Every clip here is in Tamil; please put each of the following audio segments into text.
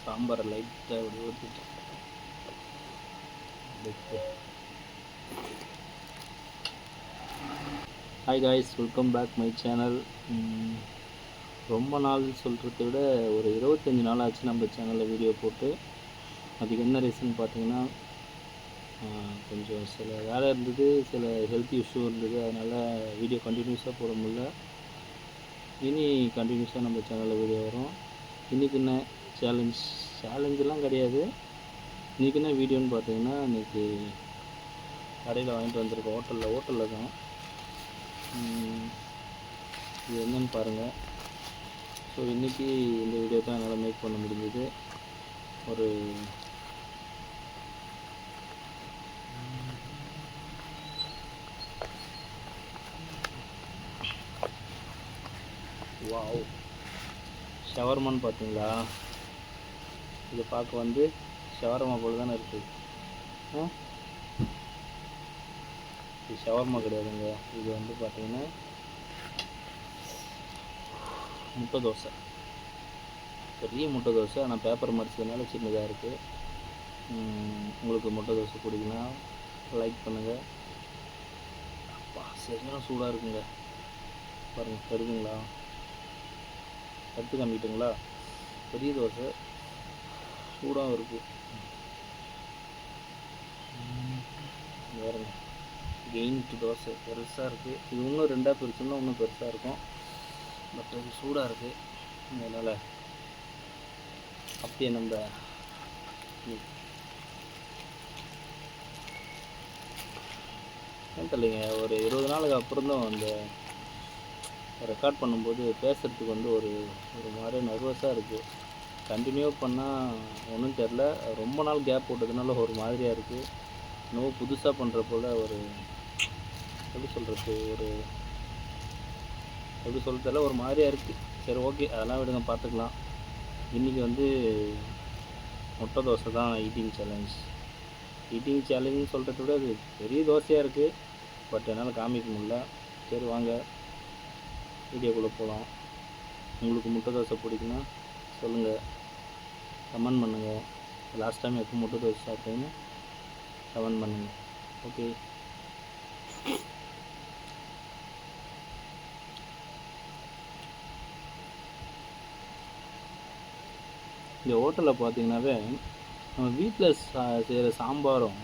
சாம்பாரை லைட்டாக அப்படி ஊற்றிட்டு hi guys, welcome back my channel. ரொம்ப நாள் சொல்கிறத விட ஒரு 25 நாள் ஆச்சு நம்ம சேனலில் வீடியோ போட்டு. அதுக்கு என்ன ரீசன் பார்த்தீங்கன்னா, கொஞ்சம் சில வேலை இருந்தது, சில ஹெல்த் இஷ்யூ இருந்தது. அதனால் வீடியோ கண்டினியூஸாக போட முடியல. இனி கண்டினியூஸாக நம்ம சேனலில் வீடியோ வரும். இன்றைக்கி என்ன சேலஞ்செலாம் கிடையாது. இன்றைக்கி என்ன வீடியோன்னு பார்த்தீங்கன்னா, இன்றைக்கி கடையில் வாங்கிட்டு வந்திருக்கோம். ஹோட்டலில் தான். இது என்னன்னு பாருங்கள். ஸோ இன்றைக்கி இந்த வீடியோ தான் என்னால் மேக் பண்ண முடிஞ்சது. ஒரு வாவ், ஷவர்மான்னு பார்த்தீங்களா? இதை பார்க்க வந்து ஷவர்மா போல் தானே இருக்குது. இது ஷவர்மா கிடையாதுங்க. இது வந்து பார்த்தீங்கன்னா முட்டை தோசை, பெரிய முட்டை தோசை. ஆனால் பேப்பர் மடிச்சதுனால சின்னதாக இருக்குது. உங்களுக்கு முட்டை தோசை பிடிக்குன்னா லைக் பண்ணுங்கள். அப்பா, சரியான சூடாக இருக்குங்க. பாருங்கள், தெரியுதுங்களா? எடுத்து காமிக்கிட்டுங்களா? பெரிய தோசை சூடாகவும் இருக்குது. வேறுங்க, கெயின்ட்டு தோசை பெருசாக இருக்குது. இது இன்னும் ரெண்டாக பிரிச்சுன்னா இன்னும் பெருசாக இருக்கும். பட் அது சூடாக இருக்குது. அதனால் அப்படியே நம்ம ஏன் தெரியலைங்க, ஒரு 20 நாளுக்கு அப்புறம் தான் அந்த ரெக்கார்ட் பண்ணும்போது பேசுகிறதுக்கு வந்து ஒரு மாதிரி நர்வஸாக இருக்குது. கண்டினியூ பண்ணால் ஒன்றும் தெரில. ரொம்ப நாள் கேப் போட்டதுனால ஒரு மாதிரியாக இருக்குது. இன்னும் புதுசாக பண்ணுற போல் ஒரு எப்படி சொல்கிறதில்ல, ஒரு மாதிரியாக இருக்குது. சரி, ஓகே, அதெல்லாம் விடுங்க, பார்த்துக்கலாம். இன்றைக்கி வந்து முட்டை தோசை தான் ஈட்டிங் சேலஞ்சுன்னு சொல்கிறத விட அது பெரிய தோசையாக இருக்குது. பட் என்னால் காமிக்க முடியல. சரி, வாங்க வீடியோக்குள்ளே போகலாம். உங்களுக்கு முட்டை தோசை பிடிக்குன்னா சொல்லுங்கள், கமெண்ட் பண்ணுங்கள். லாஸ்ட் டைம் எப்போ முட்டை தோசை சாப்பிட்டீங்கன்னு கமெண்ட் பண்ணுங்கள். ஓகே, இந்த ஹோட்டலில் பார்த்தீங்கன்னாவே நம்ம வீட்டில் செய்கிற சாம்பாரும்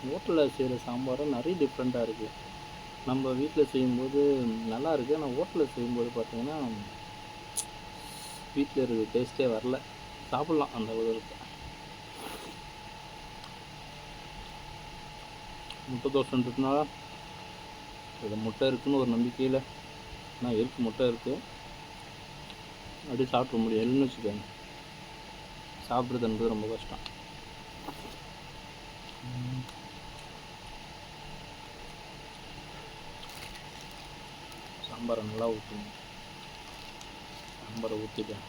ஹோட்டலில் செய்கிற சாம்பாரும் நிறைய டிஃப்ரெண்ட்டாக இருக்குது. நம்ம வீட்டில் செய்யும்போது நல்லா இருக்குது. ஆனால் ஹோட்டலில் செய்யும்போது பார்த்திங்கன்னா வீட்டில் இருக்கிற டேஸ்ட்டே வரல. சாப்பிட்லாம் அந்த அளவுக்கு. முட்டை தோசைன்றதுனால இது முட்டை இருக்குதுன்னு ஒரு நம்பிக்கையில் ஆனால் முட்டை இருக்குது, அப்படியே சாப்பிட முடியும். இல்லைன்னு வச்சுக்கோங்க, சாப்பிட்றதுன்றது ரொம்ப கஷ்டம். சாம்பாரை நல்லா ஊற்றணும். சாம்பாரை ஊற்றிட்டேன்.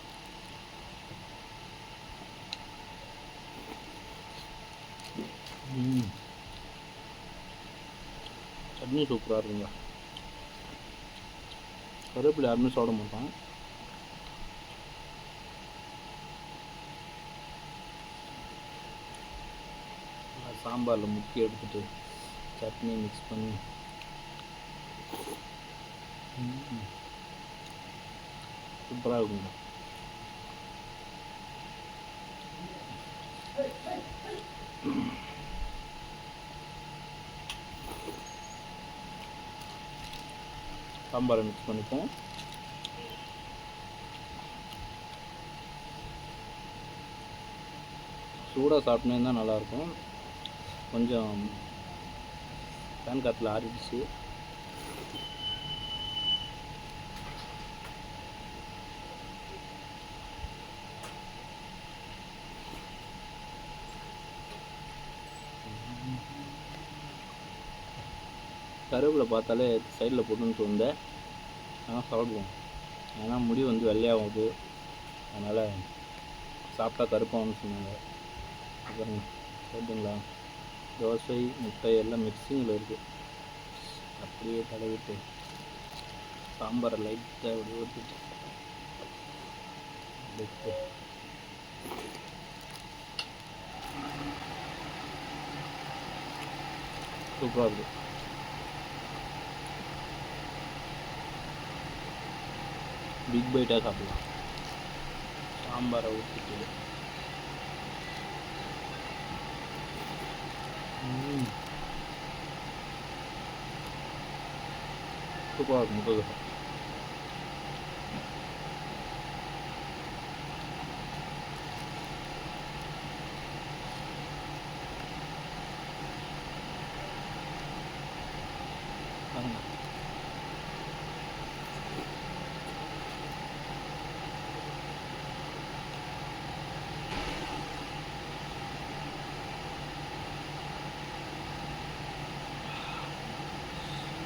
சட்னி சூப்பராக இருக்குங்க. கருவேப்பிலை யாருமே சாப்பிட மாட்டான். சாம்பாரில் முக்கி எடுத்துகிட்டு சட்னி மிக்ஸ் பண்ணி சூப்பராக இருக்குங்க. சாம்பாரை மிக்ஸ் பண்ணிப்போம். சூடாக சாப்பிட்டே தான் நல்லாயிருக்கும். கொஞ்சம் ஃபேன் காற்றுல ஆறிடுச்சு. கருவேப்பிலை பார்த்தாலே சைடில் போட்டுன்னு தோணுதேன். ஆனால் சாப்பிடுவோம். ஏன்னா முடி வந்து வெள்ளையாகுது, அதனால் சாப்பிட்டா கருப்பாகும்னு சொன்னாங்க. அப்புறம் சொல்லுங்களா, தோசை முட்டை எல்லாம் மிக்சிங்கில் இருக்குது. அப்படியே தடவிட்டு சாம்பாரை லைட்டாக அப்படி ஊற்றிட்டு சூப்பராக இருக்குது. பிக் பைட்டாக சாப்பிடலாம். சாம்பாரை ஊற்றிட்டு சூப்பராக இருக்கும் முட்டை.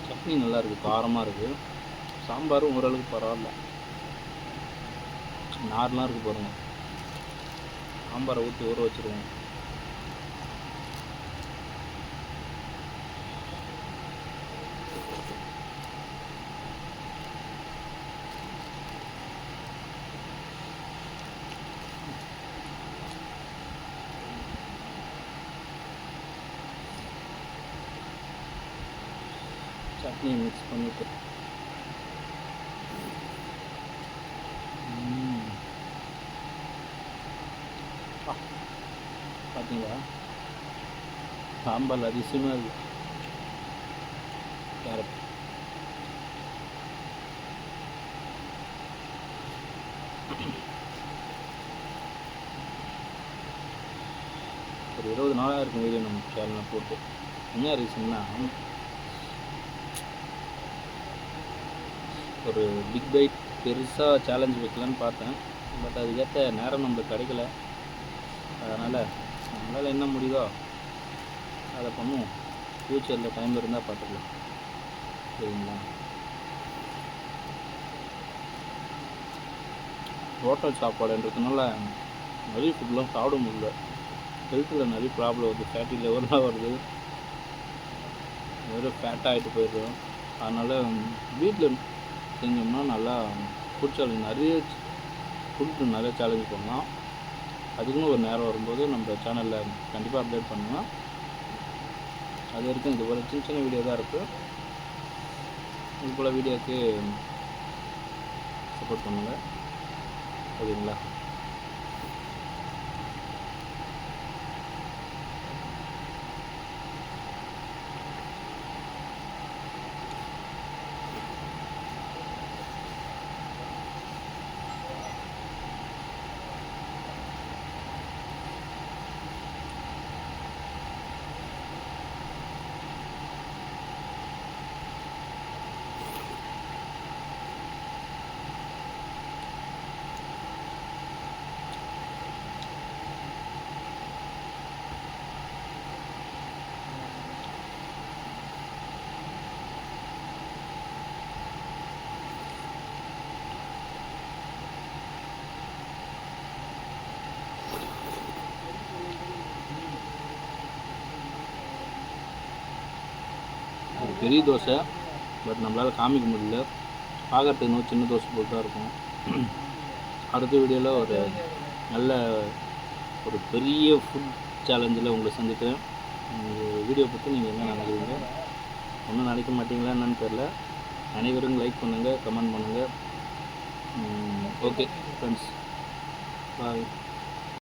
சட்னி நல்லா இருக்குது, காரமாக இருக்குது. சாம்பாரும் ஓரளவுக்கு பரவாயில்ல, நார்மலாக இருக்குது பாருங்கள். சாம்பாரை ஊற்றி ஊற வச்சுருவோம். சட்னியை மிக்ஸ் பண்ணிட்டு பார்த்தீங்களா, சாம்பார் அதிசயமாக இருக்குது. கேரட் ஒரு 20 நாளாக இருக்கும் வீடியோ நம்ம சேனலில் போட்டு. என்ன ரீசன்னா, ஒரு பிக் பைட் பெருசாக சேலஞ்ச் வைக்கலான்னு பார்த்தேன். பட் அதுக்கேற்ற நேரம் நம்மளுக்கு கிடைக்கல. அதனால் நம்மளால் என்ன முடியுதோ அதை பண்ணுவோம். ஃப்யூச்சரில் டைம் இருந்தால் பார்த்துக்கலாம். சரிங்களா? ஹோட்டல் சாப்பாடுன்றதுனால நிறைய ஃபுட்லாம் சாப்பிட முடியல. ஹெல்த்தில் நிறைய ப்ராப்ளம் வருது. ஃபேட்டி லெவல்லாம் வருது, வெறும் ஃபேட்டாக ஆகிட்டு போயிடுறோம். அதனால் வீட்டில் செஞ்சோம்னா நல்லா ஃபுட் சேலஞ்ச் நிறைய சேலஞ்ச் பண்ணலாம். அதுக்குன்னு ஒரு நேரம் வரும்போது நம்ம சேனலில் கண்டிப்பாக அப்டேட் பண்ணுவேன். அது வரைக்கும் இது போல் சின்ன சின்ன வீடியோ தான் இருக்குது. இது போல் வீடியோவுக்கு சப்போர்ட் பண்ணுங்கள். ஓகேங்களா? ஒரு பெரிய தோசை, பட் நம்மளால் காமிக்க முடியல. பார்க்குறதுக்கு இன்னும் சின்ன தோசை போல் தான் இருக்கும். அடுத்த வீடியோவில் ஒரு நல்ல ஒரு பெரிய ஃபுட் சேலஞ்சில் உங்களை சந்திக்கிறேன். வீடியோ பற்றி நீங்கள் என்ன நினைக்கிறீங்க? ஒன்றும் நினைக்க மாட்டீங்களா என்னன்னு தெரில. அனைவரும் லைக் பண்ணுங்கள், கமெண்ட் பண்ணுங்கள். ஓகே ஃப்ரெண்ட்ஸ், பாய்.